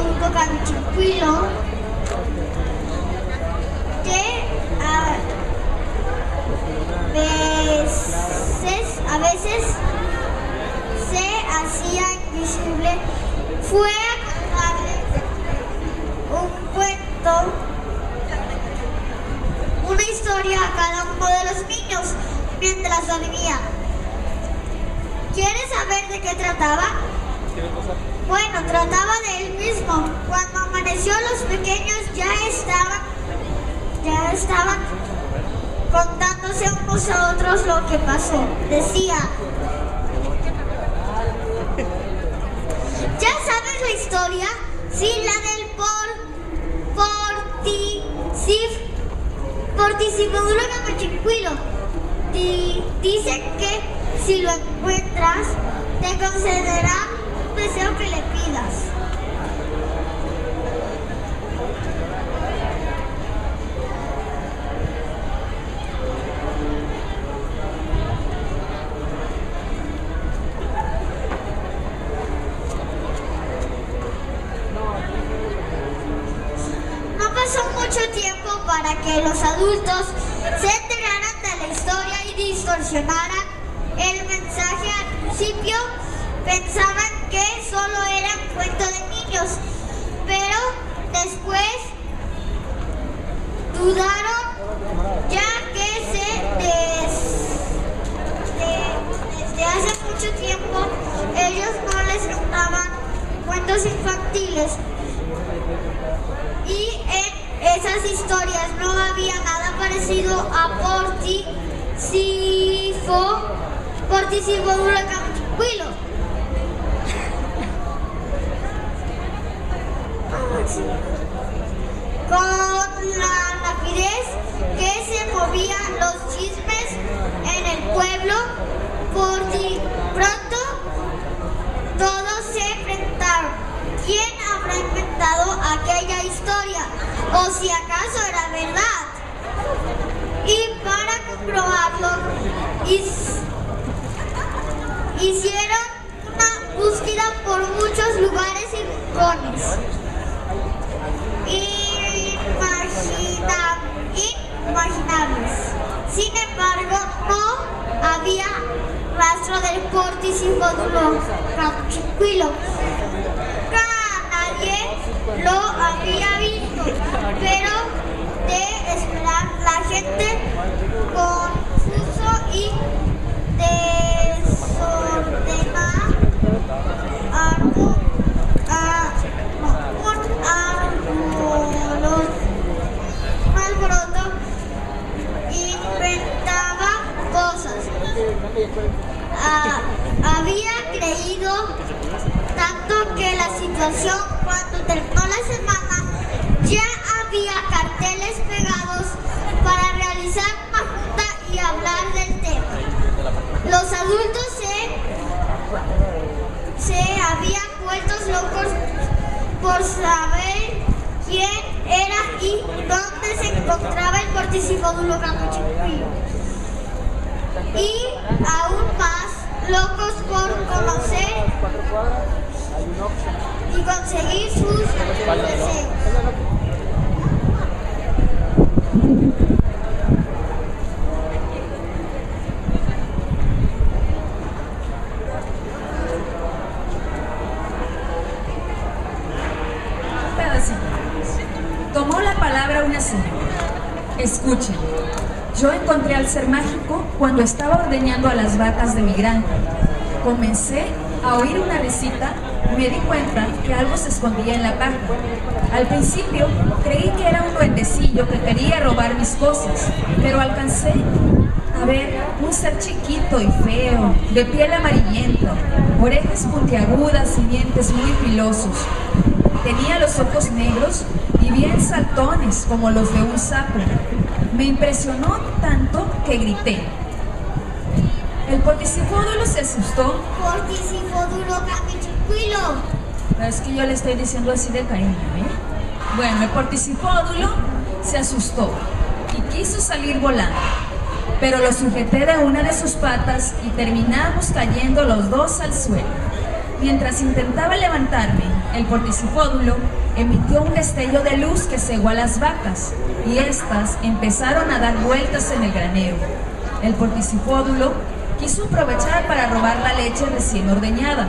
Portisifudo Canchicuilo, que a veces se hacía invisible, fue a contarle un cuento, una historia a cada uno de los niños mientras dormía. ¿Quieres saber de qué trataba? Bueno, trataba de él mismo. Cuando amaneció, los pequeños ya estaban contándose unos a otros lo que pasó. Decía: ¿ya sabes la historia? Sí, la del Portisifudo Canchicuilo. Dicen que si lo encuentras, te concederá un deseo que le pidas. No pasó mucho tiempo para que los adultos se enteraran de la historia y distorsionaran el mensaje. Al principio pensaban que solo era un cuento de niños, pero después dudaron, ya que desde hace mucho tiempo ellos no les contaban cuentos infantiles, y en esas historias no había nada parecido a Portisifudo Canchicuilo. Con la rapidez que se movían los chismes en el pueblo, pronto todos se enfrentaron. ¿Quién habrá inventado aquella historia? ¿O si acaso era verdad? Y para comprobarlo, hicieron una búsqueda por muchos lugares y rincones imaginables. Sin embargo, no había rastro del Portisifudo Canchicuilo. Nadie lo había visto, pero de esperar, la gente confuso y desordenada un alboroto inventaba cosas. Había creído tanto que la situación, cuando terminó la semana, ya había carteles pegados para realizar una junta y hablar del tema. Los adultos se habían vuelto locos por saber quién era y dónde se encontraba el Portisifudo Canchicuilo. Y aún más locos por conocer y conseguir sus deseos. Tomó la palabra una señora. Escuchen, yo encontré al ser mágico cuando estaba ordeñando a las vacas de mi granja. Comencé a oír una risita y me di cuenta que algo se escondía en la paja. Al principio creí que era un duendecillo que quería robar mis cosas, pero alcancé a ver un ser chiquito y feo, de piel amarillenta, orejas puntiagudas y dientes muy filosos. Tenía los ojos negros y bien saltones como los de un sapo. Me impresionó tanto que grité. El Portisifudo se asustó. Portisifudo Canchicuilo. Es que yo le estoy diciendo así de cariño, ¿eh? Bueno, el Portisifudo se asustó y quiso salir volando, pero lo sujeté de una de sus patas y terminamos cayendo los dos al suelo. Mientras intentaba levantarme, el porticifódulo emitió un destello de luz que cegó a las vacas y éstas empezaron a dar vueltas en el granero. El porticifódulo quiso aprovechar para robar la leche recién ordeñada,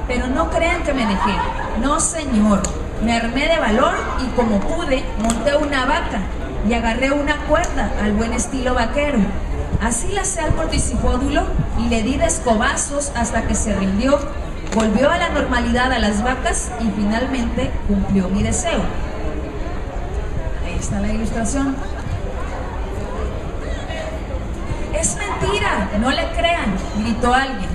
pero no crean que me dejé. No, señor. Me armé de valor y como pude, monté una vaca y agarré una cuerda al buen estilo vaquero. Así lacé al porticifódulo y le di de escobazos hasta que se rindió. Volvió a la normalidad a las vacas y finalmente cumplió mi deseo. Ahí está la ilustración. ¡Es mentira! ¡No le crean!, gritó alguien.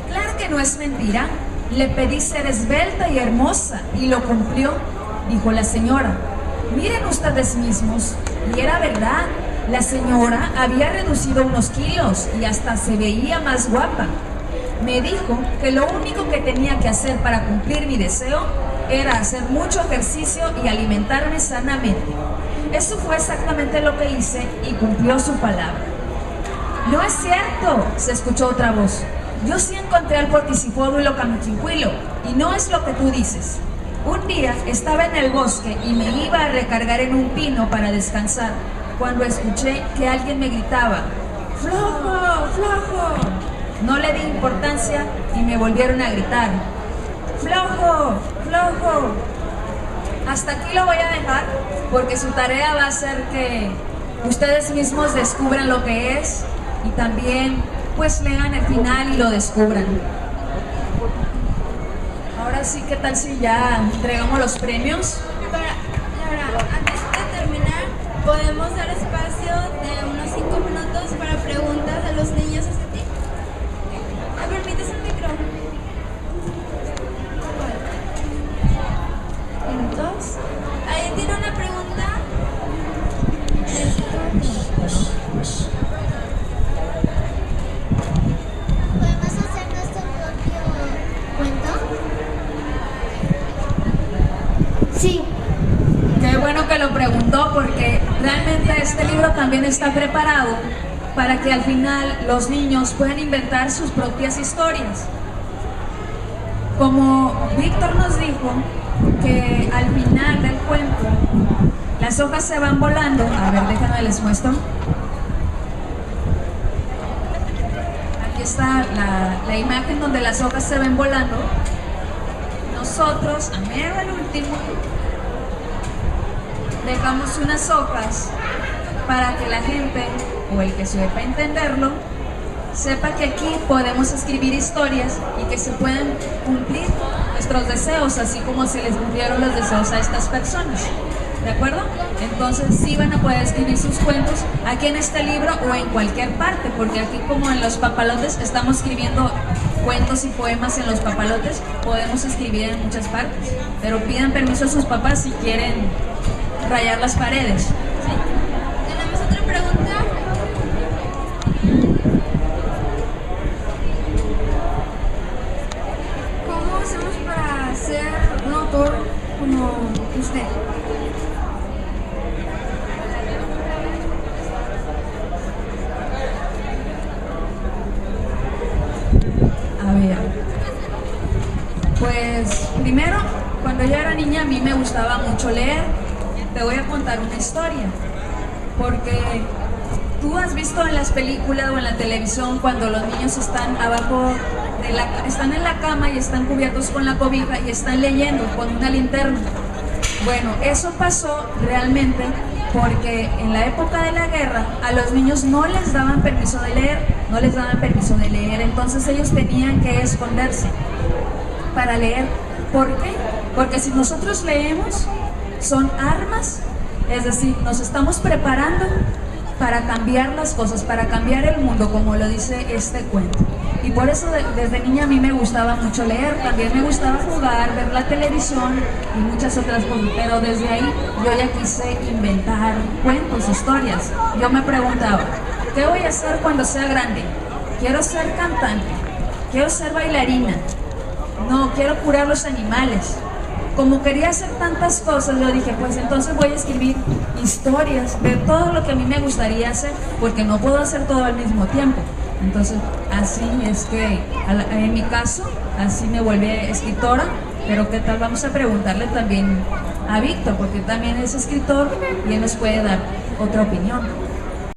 Claro que no es mentira. Le pedí ser esbelta y hermosa y lo cumplió, dijo la señora. Miren ustedes mismos. Y era verdad. La señora había reducido unos kilos y hasta se veía más guapa. Me dijo que lo único que tenía que hacer para cumplir mi deseo era hacer mucho ejercicio y alimentarme sanamente. Eso fue exactamente lo que hice y cumplió su palabra. No es cierto, se escuchó otra voz. Yo sí encontré al porticifódulo Camichincuilo y no es lo que tú dices. Un día estaba en el bosque y me iba a recargar en un pino para descansar cuando escuché que alguien me gritaba: ¡Flojo, flojo! No le di importancia y me volvieron a gritar: ¡Flojo, flojo! Hasta aquí lo voy a dejar porque su tarea va a ser que ustedes mismos descubran lo que es y también pues lean el final y lo descubran. Ahora sí, ¿qué tal si ya entregamos los premios? Laura, antes de terminar, ¿podemos dar espacio de unos 5 minutos para preguntas a los niños hacia ti? ¿Me permites el micrófono? ¿Minutos? ¿Alguien tiene una pregunta? ¿Podemos hacer nuestro propio cuento? Sí. Qué bueno que lo preguntó porque realmente este libro también está preparado para que al final los niños puedan inventar sus propias historias. Como Víctor nos dijo que al final del cuento las hojas se van volando. A ver, déjame les muestro. Aquí está la imagen donde las hojas se ven volando. Nosotros, a mero al último, dejamos unas hojas para que la gente, o el que sepa entenderlo, sepa que aquí podemos escribir historias y que se pueden cumplir nuestros deseos, así como se les cumplieron los deseos a estas personas. ¿De acuerdo? Entonces sí van a poder escribir sus cuentos aquí en este libro o en cualquier parte, porque aquí, como en los papalotes estamos escribiendo cuentos y poemas en los papalotes, podemos escribir en muchas partes, pero pidan permiso a sus papás si quieren rayar las paredes. ¿Sí? ¿Tenemos otra pregunta? ¿Cómo hacemos para ser un autor como usted? A ver, pues primero, cuando yo era niña a mí me gustaba mucho leer. Te voy a contar una historia, porque tú has visto en las películas o en la televisión cuando los niños están abajo están en la cama y están cubiertos con la cobija y están leyendo con una linterna. Bueno, eso pasó realmente porque en la época de la guerra a los niños no les daban permiso de leer, entonces ellos tenían que esconderse para leer. ¿Por qué? Porque si nosotros leemos, son armas, es decir, nos estamos preparando para cambiar las cosas, para cambiar el mundo, como lo dice este cuento. Y por eso desde niña a mí me gustaba mucho leer, también me gustaba jugar, ver la televisión y muchas otras cosas, pero desde ahí yo ya quise inventar cuentos, historias. Yo me preguntaba, ¿qué voy a hacer cuando sea grande? Quiero ser cantante, quiero ser bailarina, no, quiero curar los animales. Como quería hacer tantas cosas, yo dije, pues entonces voy a escribir historias de todo lo que a mí me gustaría hacer, porque no puedo hacer todo al mismo tiempo. Entonces, así es que, en mi caso, así me volví escritora Pero ¿qué tal? Vamos a preguntarle también a Víctor, porque también es escritor y él nos puede dar otra opinión.